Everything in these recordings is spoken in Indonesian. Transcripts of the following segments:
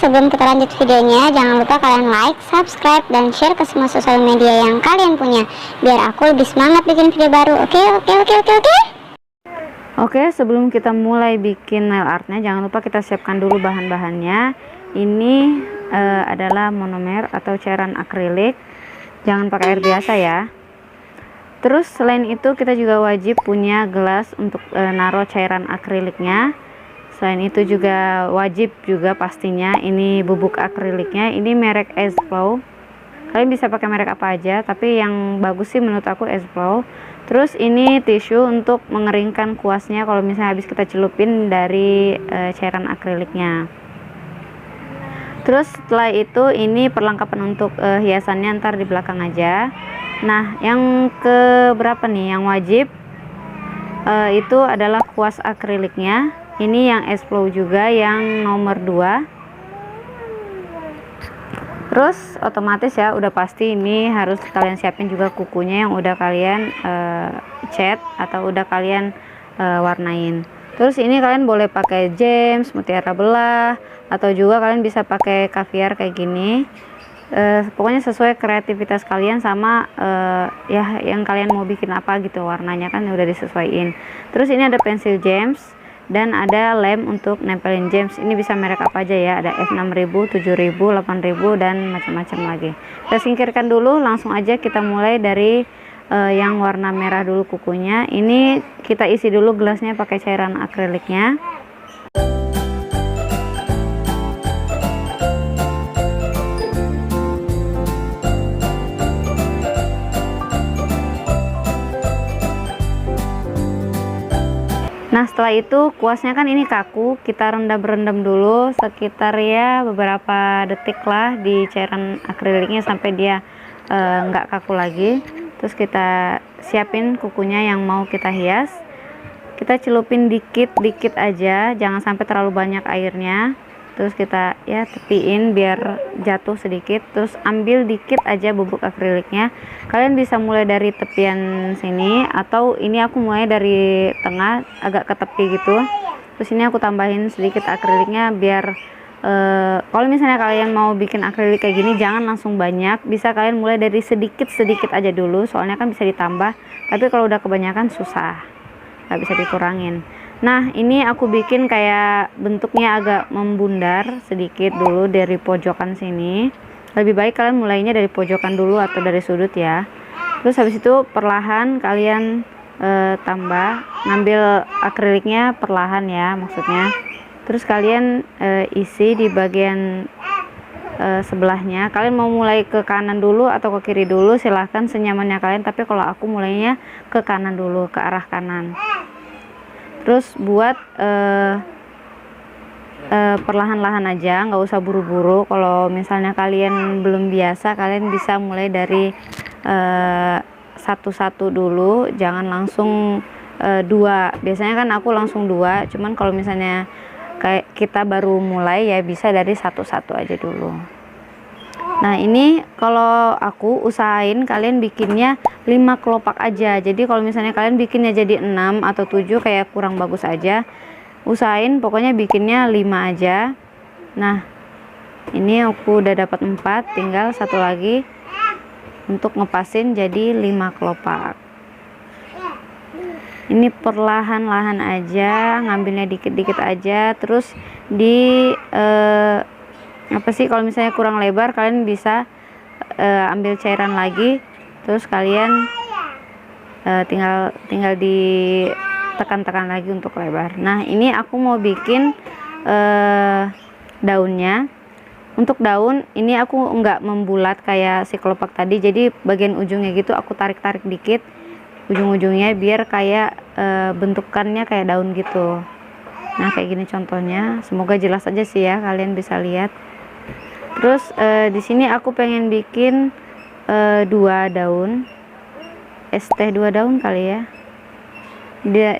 sebelum kita lanjut videonya, jangan lupa kalian like, subscribe, dan share ke semua sosial media yang kalian punya, biar aku lebih semangat bikin video baru. Oke. Oke, sebelum kita mulai bikin nail artnya, jangan lupa kita siapkan dulu bahan-bahannya. Ini adalah monomer atau cairan akrilik, jangan pakai air biasa ya. Terus selain itu kita juga wajib punya gelas untuk naruh cairan akriliknya. Selain itu juga wajib juga pastinya ini bubuk akriliknya, ini merek Ezflow. Kalian bisa pakai merek apa aja, tapi yang bagus sih menurut aku Ezflow. Terus ini tisu untuk mengeringkan kuasnya kalau misalnya habis kita celupin dari cairan akriliknya. Terus setelah itu ini perlengkapan untuk hiasannya ntar di belakang aja. Nah, yang ke berapa nih yang wajib itu adalah kuas akriliknya. Ini yang Ezflow juga yang nomor 2. Terus otomatis ya udah pasti ini harus kalian siapin juga kukunya yang udah kalian cat atau udah kalian warnain. Terus ini kalian boleh pakai gems, mutiara belah, atau juga kalian bisa pakai kaviar kayak gini. Pokoknya sesuai kreativitas kalian sama ya yang kalian mau bikin apa gitu, warnanya kan udah disesuaiin. Terus ini ada pensil gems dan ada lem untuk nempelin gems. Ini bisa merek apa aja ya, ada F6000, 7000, 8000 dan macam-macam lagi. Kita singkirkan dulu, langsung aja kita mulai dari yang warna merah dulu kukunya. Ini kita isi dulu gelasnya pakai cairan akriliknya. Nah, setelah itu kuasnya kan ini kaku, kita rendam dulu sekitar ya beberapa detik lah di cairan akriliknya sampai dia nggak kaku lagi. Terus kita siapin kukunya yang mau kita hias. Kita celupin dikit aja, jangan sampai terlalu banyak airnya. Terus kita ya tepiin biar jatuh sedikit. Terus ambil dikit aja bubuk akriliknya. Kalian bisa mulai dari tepian sini, atau ini aku mulai dari tengah agak ke tepi gitu. Terus ini aku tambahin sedikit akriliknya biar kalau misalnya kalian mau bikin akrilik kayak gini jangan langsung banyak, bisa kalian mulai dari sedikit aja dulu, soalnya kan bisa ditambah. Tapi kalau udah kebanyakan susah, nggak bisa dikurangin. Nah, ini aku bikin kayak bentuknya agak membundar sedikit dulu dari pojokan sini. Lebih baik kalian mulainya dari pojokan dulu atau dari sudut ya. Terus habis itu perlahan kalian tambah, ngambil akriliknya perlahan ya maksudnya. Terus kalian isi di bagian sebelahnya. Kalian mau mulai ke kanan dulu atau ke kiri dulu, silahkan senyamannya kalian. Tapi kalau aku mulainya ke kanan dulu, ke arah kanan. Terus buat perlahan-lahan aja, nggak usah buru-buru. Kalau misalnya kalian belum biasa, kalian bisa mulai dari satu-satu dulu, jangan langsung 2. Biasanya kan aku langsung 2, cuman kalau misalnya kayak kita baru mulai ya bisa dari satu-satu aja dulu. Nah, ini kalau aku usahain kalian bikinnya 5 kelopak aja. Jadi kalau misalnya kalian bikinnya jadi 6 atau 7 kayak kurang bagus aja. Usahain pokoknya bikinnya 5 aja. Nah, ini aku udah dapat 4, tinggal satu lagi untuk ngepasin jadi 5 kelopak. Ini perlahan-lahan aja, ngambilnya dikit-dikit aja. Terus di apa sih, kalau misalnya kurang lebar kalian bisa ambil cairan lagi, terus kalian tinggal ditekan-tekan lagi untuk lebar. Nah, ini aku mau bikin daunnya. Untuk daun ini aku nggak membulat kayak si kelopak tadi, jadi bagian ujungnya gitu aku tarik-tarik dikit ujung-ujungnya biar kayak bentukannya kayak daun gitu. Nah, kayak gini contohnya. Semoga jelas aja sih ya, kalian bisa lihat. Terus di sini aku pengen bikin 2 daun, ST 2 daun kali ya.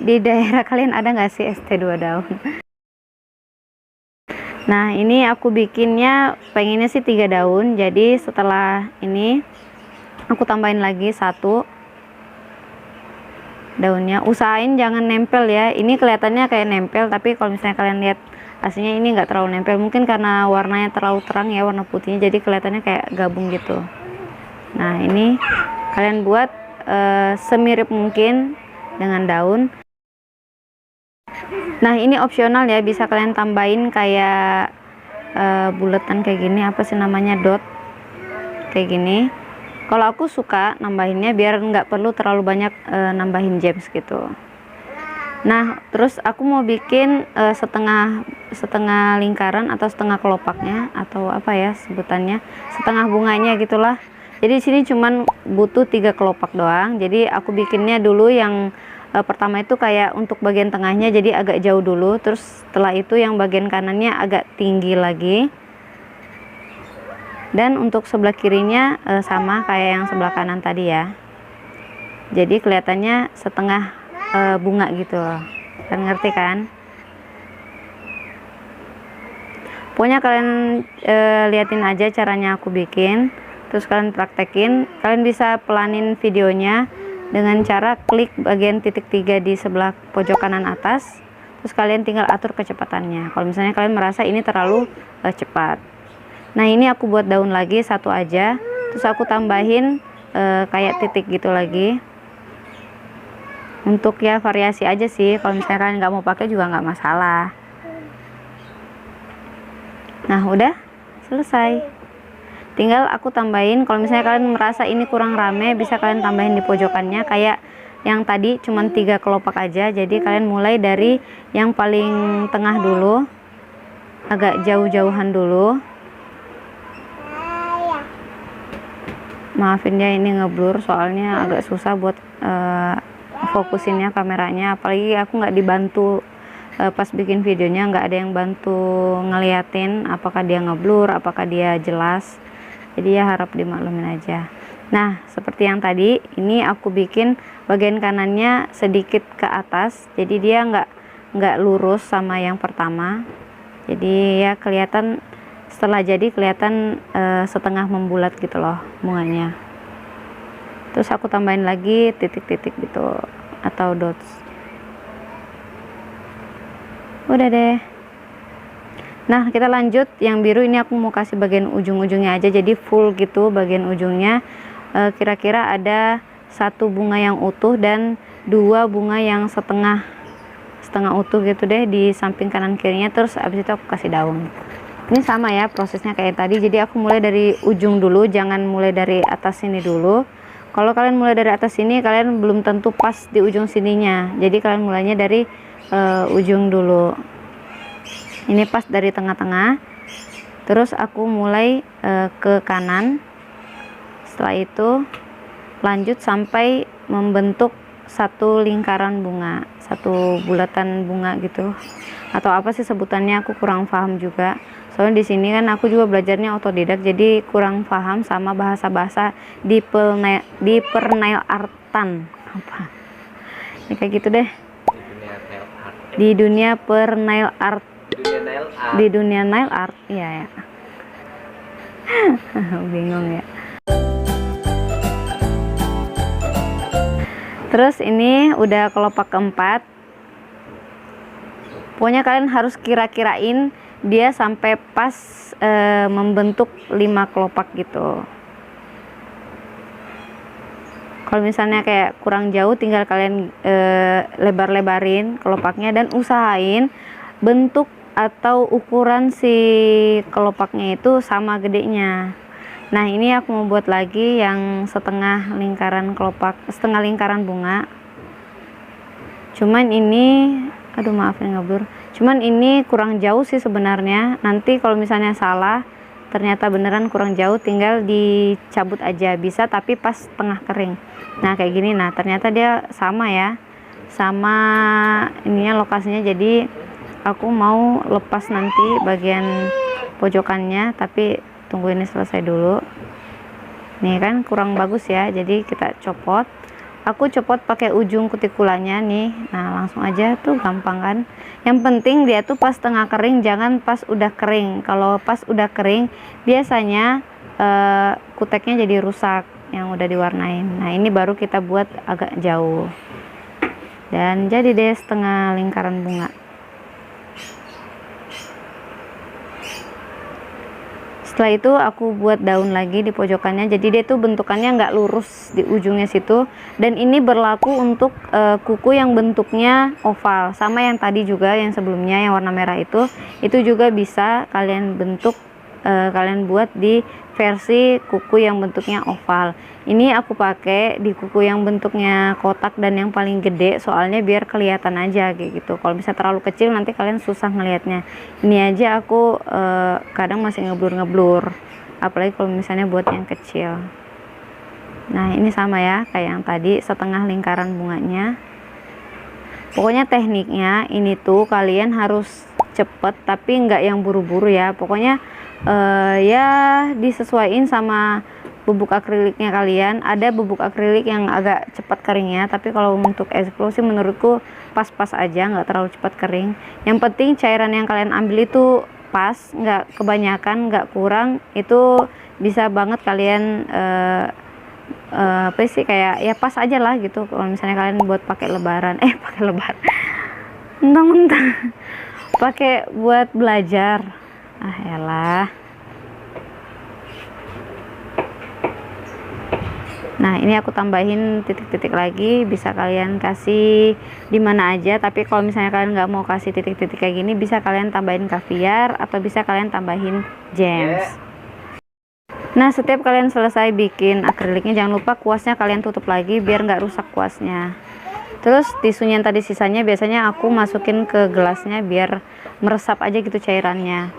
Di daerah kalian ada nggak sih ST 2 daun? Nah, ini aku bikinnya pengennya sih 3 daun. Jadi setelah ini aku tambahin lagi 1 daunnya. Usahain jangan nempel ya. Ini kelihatannya kayak nempel, tapi kalau misalnya kalian lihat aslinya ini nggak terlalu nempel, mungkin karena warnanya terlalu terang ya, warna putihnya, jadi kelihatannya kayak gabung gitu. Nah ini kalian buat semirip mungkin dengan daun. Nah ini opsional ya, bisa kalian tambahin kayak buletan kayak gini, apa sih namanya, dot kayak gini. Kalau aku suka nambahinnya biar nggak perlu terlalu banyak nambahin gems gitu. Nah terus aku mau bikin setengah lingkaran atau setengah kelopaknya, atau apa ya sebutannya, setengah bunganya gitulah. Jadi di sini cuman butuh 3 kelopak doang. Jadi aku bikinnya dulu yang pertama itu kayak untuk bagian tengahnya jadi agak jauh dulu, terus setelah itu yang bagian kanannya agak tinggi lagi, dan untuk sebelah kirinya sama kayak yang sebelah kanan tadi ya. Jadi kelihatannya setengah bunga gitu loh. Kalian ngerti kan? Pokoknya kalian liatin aja caranya aku bikin, terus kalian praktekin. Kalian bisa pelanin videonya dengan cara klik bagian titik 3 di sebelah pojok kanan atas, terus kalian tinggal atur kecepatannya kalau misalnya kalian merasa ini terlalu cepat. Nah ini aku buat daun lagi satu aja, terus aku tambahin kayak titik gitu lagi, untuk ya variasi aja sih. Kalau misalnya kalian nggak mau pakai juga nggak masalah. Nah udah selesai, tinggal aku tambahin. Kalau misalnya kalian merasa ini kurang rame, bisa kalian tambahin di pojokannya kayak yang tadi cuman 3 kelopak aja. Jadi kalian mulai dari yang paling tengah dulu, agak jauh-jauhan dulu. Maafin ya ini ngeblur, soalnya agak susah buat fokusinnya kameranya, apalagi aku nggak dibantu pas bikin videonya, nggak ada yang bantu ngeliatin apakah dia ngeblur, apakah dia jelas. Jadi ya harap dimaklumin aja. Nah seperti yang tadi, ini aku bikin bagian kanannya sedikit ke atas, jadi dia nggak lurus sama yang pertama. Jadi ya kelihatan, setelah jadi kelihatan setengah membulat gitu loh bunganya. Terus aku tambahin lagi titik-titik gitu atau dots. Udah deh. Nah kita lanjut yang biru ini, aku mau kasih bagian ujung-ujungnya aja, jadi full gitu bagian ujungnya. Kira-kira ada 1 bunga yang utuh dan 2 bunga yang setengah utuh gitu deh di samping kanan kirinya. Terus abis itu aku kasih daun. Ini sama ya prosesnya kayak tadi, jadi aku mulai dari ujung dulu, jangan mulai dari atas sini dulu. Kalau kalian mulai dari atas sini, kalian belum tentu pas di ujung sininya, jadi kalian mulainya dari ujung dulu. Ini pas dari tengah-tengah, terus aku mulai ke kanan. Setelah itu lanjut sampai membentuk 1 lingkaran bunga, 1 bulatan bunga gitu, atau apa sih sebutannya, aku kurang paham juga. Soalnya di sini kan aku juga belajarnya otodidak, jadi kurang paham sama bahasa-bahasa di pernail artan apa. Ini kayak gitu deh. Di dunia pernail art. Di dunia nail art, iya ya. Bingung ya. Terus ini udah kelopak keempat. Pokoknya kalian harus kira-kirain dia sampai pas membentuk 5 kelopak gitu. Kalau misalnya kayak kurang jauh, tinggal kalian lebar-lebarin kelopaknya dan usahain bentuk atau ukuran si kelopaknya itu sama gedenya. Nah ini aku mau buat lagi yang setengah lingkaran kelopak, setengah lingkaran bunga. Cuman ini, aduh maaf ya ngeblur, cuman ini kurang jauh sih sebenarnya. Nanti kalau misalnya salah, ternyata beneran kurang jauh, tinggal dicabut aja bisa, tapi pas tengah kering. Nah kayak gini, nah ternyata dia sama ya, sama ininya lokasinya. Jadi aku mau lepas nanti bagian pojokannya, tapi tunggu ini selesai dulu. Nih kan kurang bagus ya, jadi kita copot. Aku copot pakai ujung kutikulanya nih. Nah langsung aja tuh, gampang kan. Yang penting dia tuh pas tengah kering, jangan pas udah kering. Kalau pas udah kering biasanya kuteknya jadi rusak yang udah diwarnain. Nah ini baru kita buat agak jauh, dan jadi deh setengah lingkaran bunga. Setelah itu aku buat daun lagi di pojokannya, jadi dia tuh bentukannya nggak lurus di ujungnya situ. Dan ini berlaku untuk kuku yang bentuknya oval, sama yang tadi juga yang sebelumnya yang warna merah itu juga bisa kalian bentuk, kalian buat di versi kuku yang bentuknya oval. Ini aku pakai di kuku yang bentuknya kotak dan yang paling gede, soalnya biar kelihatan aja kayak gitu. Kalau bisa terlalu kecil nanti kalian susah ngelihatnya. Ini aja aku kadang masih ngeblur-ngeblur, apalagi kalau misalnya buat yang kecil. Nah ini sama ya kayak yang tadi, setengah lingkaran bunganya. Pokoknya tekniknya ini tuh kalian harus cepet tapi nggak yang buru-buru ya. Pokoknya ya disesuaikan sama bubuk akriliknya kalian. Ada bubuk akrilik yang agak cepat keringnya, tapi kalau untuk eksplosi menurutku pas-pas aja, nggak terlalu cepat kering. Yang penting cairan yang kalian ambil itu pas, nggak kebanyakan, nggak kurang. Itu bisa banget kalian apa sih, kayak ya pas aja lah gitu. Kalau misalnya kalian buat pakai lebaran, mentang-mentang pakai buat belajar, elah. Nah ini aku tambahin titik-titik lagi, bisa kalian kasih di mana aja. Tapi kalau misalnya kalian nggak mau kasih titik-titik kayak gini, bisa kalian tambahin kaviar atau bisa kalian tambahin gems. Nah setiap kalian selesai bikin akriliknya, jangan lupa kuasnya kalian tutup lagi biar nggak rusak kuasnya. Terus tisunya yang tadi sisanya biasanya aku masukin ke gelasnya biar meresap aja gitu cairannya.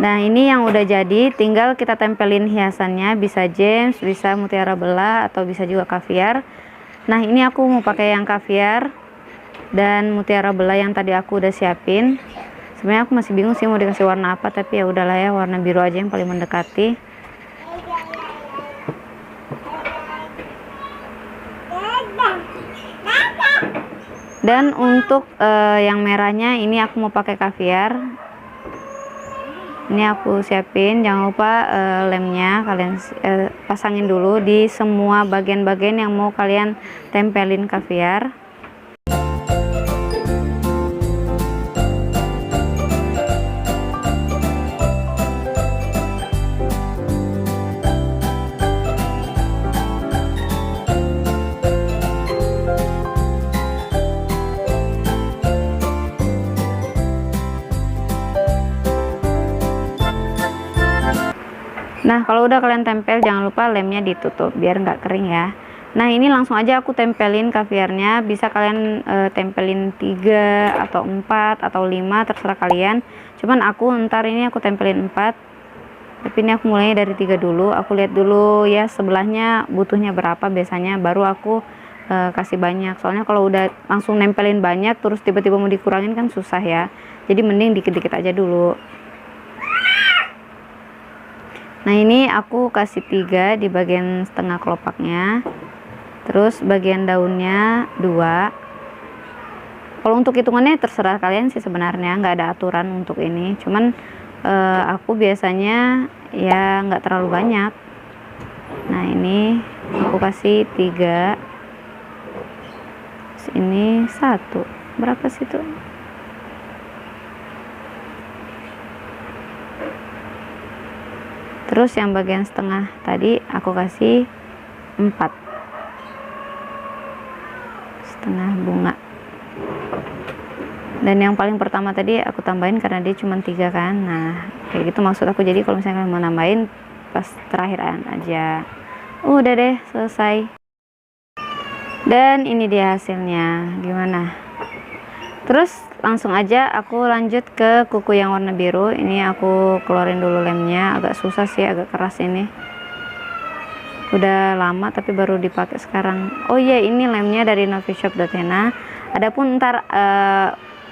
Nah ini yang udah jadi, tinggal kita tempelin hiasannya, bisa gems, bisa mutiara belah, atau bisa juga kaviar. Nah ini aku mau pakai yang kaviar dan mutiara belah yang tadi aku udah siapin. Sebenarnya aku masih bingung sih mau dikasih warna apa, tapi ya udahlah ya, warna biru aja yang paling mendekati. Dan untuk yang merahnya ini aku mau pakai kaviar. Ini aku siapin, jangan lupa lemnya kalian pasangin dulu di semua bagian-bagian yang mau kalian tempelin kaviar. Nah kalau udah kalian tempel, jangan lupa lemnya ditutup biar nggak kering ya. Nah ini langsung aja aku tempelin kaviarnya. Bisa kalian tempelin 3 atau 4 atau 5, terserah kalian. Cuman aku ntar ini aku tempelin 4, tapi ini aku mulainya dari 3 dulu. Aku lihat dulu ya sebelahnya butuhnya berapa biasanya, baru aku kasih banyak. Soalnya kalau udah langsung nempelin banyak terus tiba-tiba mau dikurangin kan susah ya. Jadi mending dikit-dikit aja dulu. Nah ini aku kasih 3 di bagian setengah kelopaknya, terus bagian daunnya 2. Kalau untuk hitungannya terserah kalian sih sebenarnya, nggak ada aturan untuk ini. Cuman aku biasanya ya nggak terlalu banyak. Nah ini aku kasih 3. Terus ini 1. Berapa sih tuh? Terus yang bagian setengah tadi aku kasih 4 setengah bunga. Dan yang paling pertama tadi aku tambahin karena dia cuma 3 kan. Nah kayak gitu maksud aku. Jadi kalau misalnya kalian mau nambahin pas terakhiran aja. Udah deh selesai. Dan ini dia hasilnya, gimana? Terus langsung aja aku lanjut ke kuku yang warna biru. Ini aku keluarin dulu lemnya, agak susah sih, agak keras ini. Udah lama tapi baru dipakai sekarang. Oh iya, ini lemnya dari novishop.hena. Adapun ntar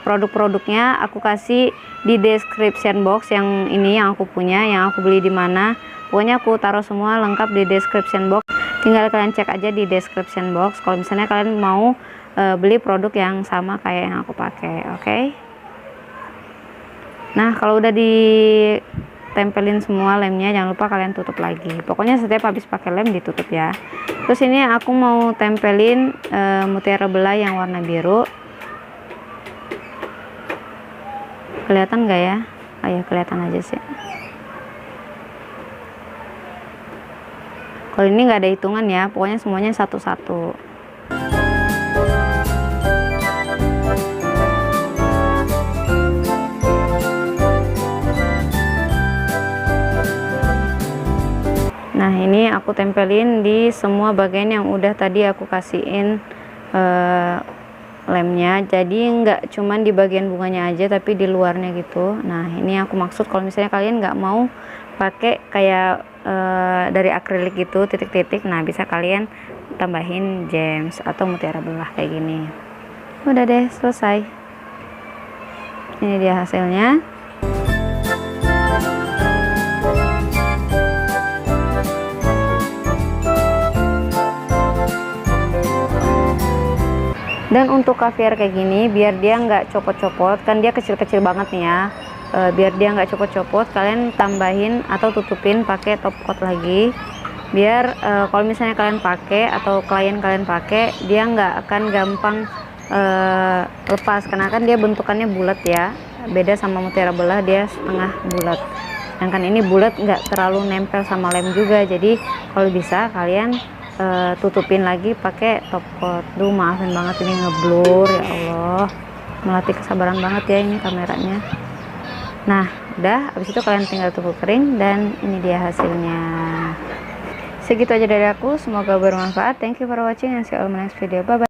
produk-produknya aku kasih di description box yang ini yang aku punya, yang aku beli di mana. Pokoknya aku taruh semua lengkap di description box. Tinggal kalian cek aja di description box kalau misalnya kalian mau beli produk yang sama kayak yang aku pakai, oke? Nah kalau udah ditempelin semua lemnya, jangan lupa kalian tutup lagi. Pokoknya setiap habis pakai lem ditutup ya. Terus ini aku mau tempelin mutiara belah yang warna biru. Kelihatan nggak ya? Oh ya kelihatan aja sih. Kalau ini nggak ada hitungan ya, pokoknya semuanya satu-satu. Nah, ini aku tempelin di semua bagian yang udah tadi aku kasihin lemnya, jadi nggak cuman di bagian bunganya aja tapi di luarnya gitu. Nah, ini aku maksud kalau misalnya kalian nggak mau pakai kayak dari akrilik gitu titik-titik, nah bisa kalian tambahin gems atau mutiara belah kayak gini. Udah deh, selesai. Ini dia hasilnya. Dan untuk kaviar kayak gini, biar dia nggak copot-copot, kan dia kecil-kecil banget nih ya, biar dia nggak copot-copot, kalian tambahin atau tutupin pakai top coat lagi, biar kalau misalnya kalian pakai atau klien kalian pakai, dia nggak akan gampang lepas, karena kan dia bentukannya bulat ya, beda sama mutiara belah, dia setengah bulat. Sedangkan ini bulat, nggak terlalu nempel sama lem juga, jadi kalau bisa kalian tutupin lagi pakai top coat. Duh, maafin banget ini ngeblur, ya Allah, melatih kesabaran banget ya ini kameranya. Nah, udah, habis itu kalian tinggal tunggu kering dan ini dia hasilnya. Segitu aja dari aku, semoga bermanfaat. Thank you for watching and see you all in my next video. Bye bye.